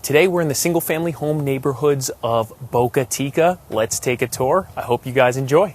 Today we're in the single-family home neighborhoods of Boca Teeca. Let's take a tour. I hope you guys enjoy.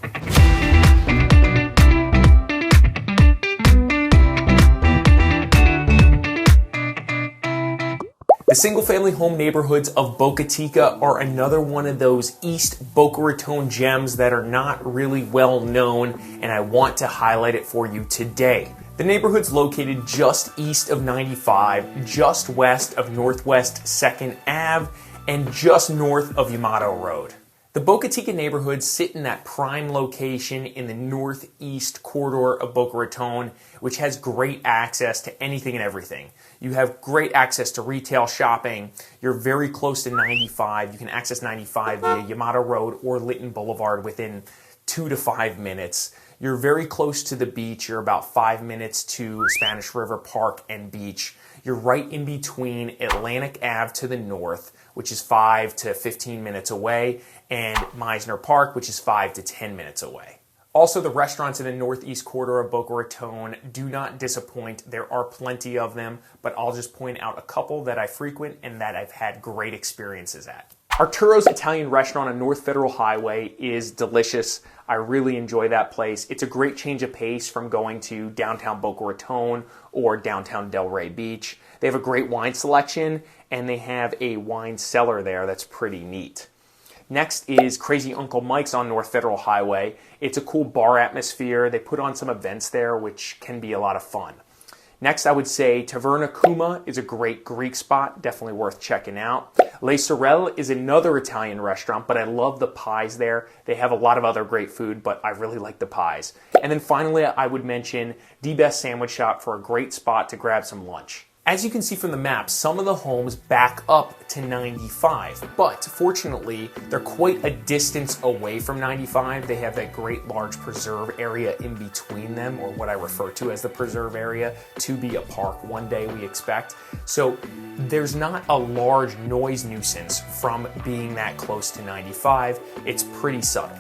The single-family home neighborhoods of Boca Teeca are another one of those East Boca Raton gems that are not really well known, and I want to highlight it for you today. The neighborhood's located just east of 95, just west of Northwest 2nd Ave, and just north of Yamato Road. The Boca Teeca neighborhoods sit in that prime location in the northeast corridor of Boca Raton, which has great access to anything and everything. You have great access to retail shopping. You're very close to 95. You can access 95 via Yamato Road or Lynn Boulevard within 2 to 5 minutes. You're very close to the beach. You're about 5 minutes to Spanish River Park and beach. You're right in between Atlantic Ave to the north, which is 5 to 15 minutes away, and Mizner Park, which is 5 to 10 minutes away. Also, the restaurants in the northeast corridor of Boca Raton do not disappoint. There are plenty of them, but I'll just point out a couple that I frequent and that I've had great experiences at. Arturo's Italian restaurant on North Federal Highway is delicious. I really enjoy that place. It's a great change of pace from going to downtown Boca Raton or downtown Delray Beach. They have a great wine selection, and they have a wine cellar there that's pretty neat. Next is Crazy Uncle Mike's on North Federal Highway. It's a cool bar atmosphere. They put on some events there, which can be a lot of fun. Next, I would say Taverna Kuma is a great Greek spot, definitely worth checking out. Le Sorelle is another Italian restaurant, but I love the pies there. They have a lot of other great food, but I really like the pies. And then finally, I would mention The Best Sandwich Shop for a great spot to grab some lunch. As you can see from the map, some of the homes back up to 95, but fortunately, they're quite a distance away from 95. They have that great large preserve area in between them, or what I refer to as the preserve area, to be a park one day we expect. So there's not a large noise nuisance from being that close to 95. It's pretty subtle.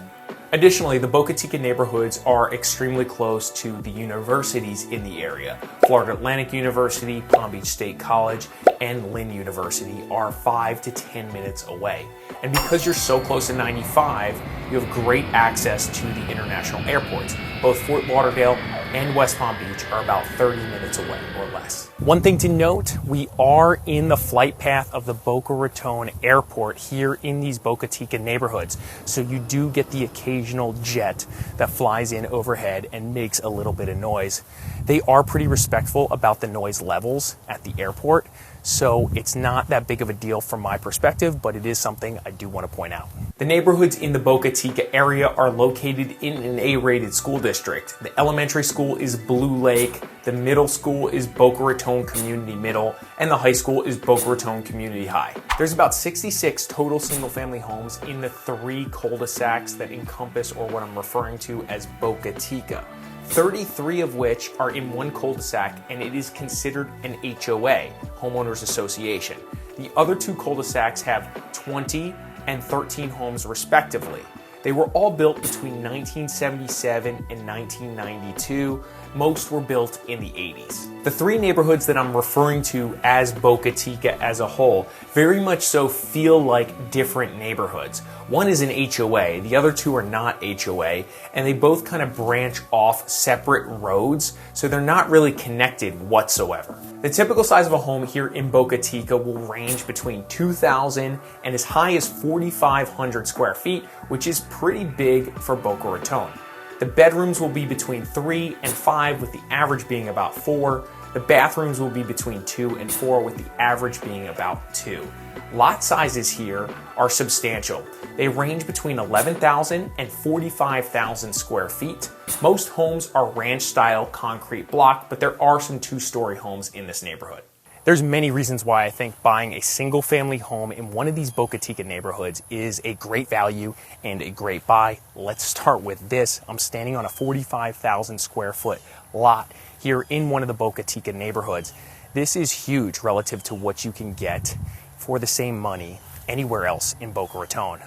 Additionally, the Boca Teeca neighborhoods are extremely close to the universities in the area. Florida Atlantic University, Palm Beach State College, and Lynn University are 5 to 10 minutes away. And because you're so close to 95, you have great access to the international airports. Both Fort Lauderdale and West Palm Beach are about 30 minutes away or less. One thing to note, we are in the flight path of the Boca Raton Airport here in these Boca Teeca neighborhoods. So you do get the occasional jet that flies in overhead and makes a little bit of noise. They are pretty respectful about the noise levels at the airport, so it's not that big of a deal from my perspective, but it is something I do want to point out. The neighborhoods in the Boca Teeca area are located in an A-rated school district. The elementary school is Blue Lake, the middle school is Boca Raton Community Middle, and the high school is Boca Raton Community High. There's about 66 total single-family homes in the 3 cul-de-sacs that encompass, or what I'm referring to as Boca Teeca. 33 of which are in one cul-de-sac, and it is considered an HOA, Homeowners Association. The other 2 cul-de-sacs have 20 and 13 homes respectively. They were all built between 1977 and 1992. Most were built in the 80s. The 3 neighborhoods that I'm referring to as Boca Teeca as a whole very much so feel like different neighborhoods. One is an HOA, the other 2 are not HOA, and they both kind of branch off separate roads, so they're not really connected whatsoever. The typical size of a home here in Boca Teeca will range between 2,000 and as high as 4,500 square feet, which is pretty big for Boca Raton. The bedrooms will be between 3 and 5, with the average being about 4. The bathrooms will be between 2 and 4, with the average being about 2. Lot sizes here are substantial. They range between 11,000 and 45,000 square feet. Most homes are ranch-style concrete block, but there are some 2-story homes in this neighborhood. There's many reasons why I think buying a single-family home in one of these Boca Teeca neighborhoods is a great value and a great buy. Let's start with this. I'm standing on a 45,000 square foot lot here in one of the Boca Teeca neighborhoods. This is huge relative to what you can get for the same money anywhere else in Boca Raton.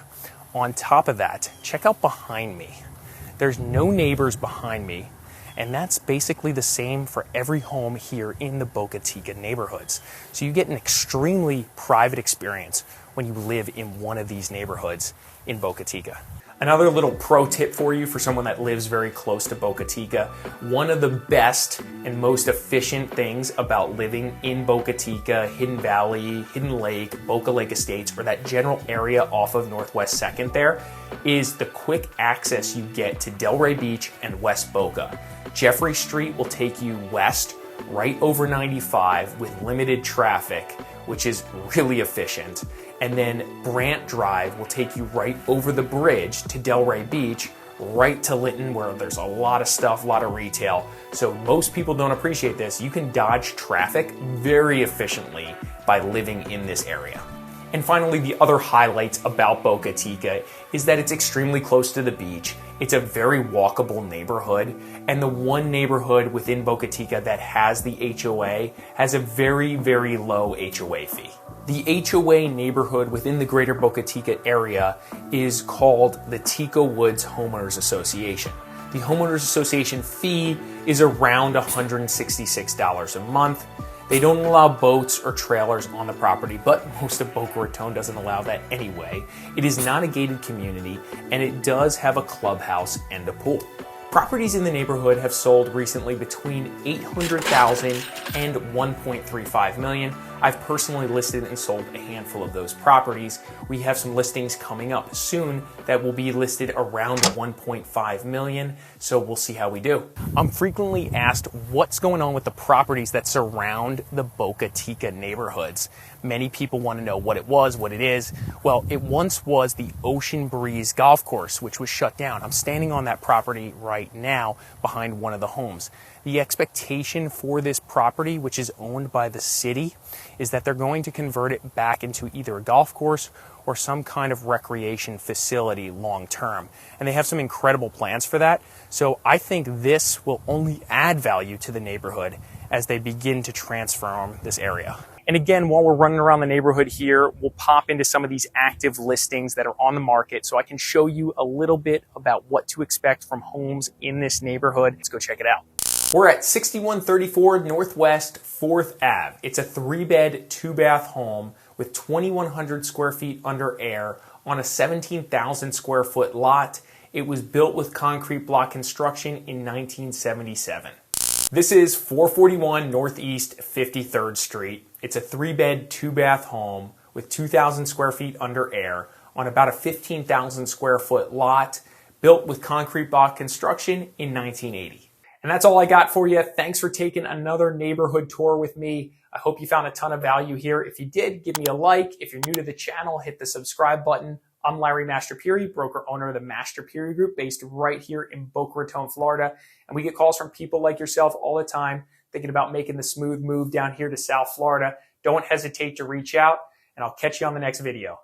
On top of that, check out behind me. There's no neighbors behind me, And that's basically the same for every home here in the Boca Teeca neighborhoods. So you get an extremely private experience when you live in one of these neighborhoods in Boca Teeca. Another little pro tip for you for someone that lives very close to Boca Teeca, one of the best and most efficient things about living in Boca Teeca, Hidden Valley, Hidden Lake, Boca Lake Estates, or that general area off of Northwest 2nd there, is the quick access you get to Delray Beach and West Boca. Jeffrey Street will take you west right over 95 with limited traffic, which is really efficient. And then Brant Drive will take you right over the bridge to Delray Beach, right to Lytton, where there's a lot of stuff, a lot of retail. So most people don't appreciate this. You can dodge traffic very efficiently by living in this area. And finally, the other highlights about Boca Teeca is that it's extremely close to the beach. It's a very walkable neighborhood, and the one neighborhood within Boca Teeca that has the HOA has a very, very low HOA fee. The HOA neighborhood within the greater Boca Teeca area is called the Teeca Woods Homeowners Association. The Homeowners Association fee is around $166 a month. They don't allow boats or trailers on the property, but most of Boca Raton doesn't allow that anyway. It is not a gated community, and it does have a clubhouse and a pool. Properties in the neighborhood have sold recently between $800,000 and $1.35 million. I've personally listed and sold a handful of those properties. We have some listings coming up soon that will be listed around $1.5 million, so we'll see how we do. I'm frequently asked what's going on with the properties that surround the Boca Teeca neighborhoods. Many people want to know what it was, what it is. Well, it once was the Ocean Breeze Golf Course, which was shut down. I'm standing on that property right now behind one of the homes. The expectation for this property, which is owned by the city, is that they're going to convert it back into either a golf course or some kind of recreation facility long term. And they have some incredible plans for that. So I think this will only add value to the neighborhood as they begin to transform this area. And again, while we're running around the neighborhood here, we'll pop into some of these active listings that are on the market so I can show you a little bit about what to expect from homes in this neighborhood. Let's go check it out. We're at 6134 Northwest 4th Ave. It's a 3-bed, 2-bath home with 2,100 square feet under air on a 17,000 square foot lot. It was built with concrete block construction in 1977. This is 441 Northeast 53rd Street. It's a 3-bed, 2-bath home with 2,000 square feet under air on about a 15,000 square foot lot, built with concrete block construction in 1980. And that's all I got for you. Thanks for taking another neighborhood tour with me. I hope you found a ton of value here. If you did, give me a like. If you're new to the channel, hit the subscribe button. I'm Larry Mastrapuri, broker owner of the Mastrapuri Group, based right here in Boca Raton, Florida. And we get calls from people like yourself all the time thinking about making the smooth move down here to South Florida. Don't hesitate to reach out, and I'll catch you on the next video.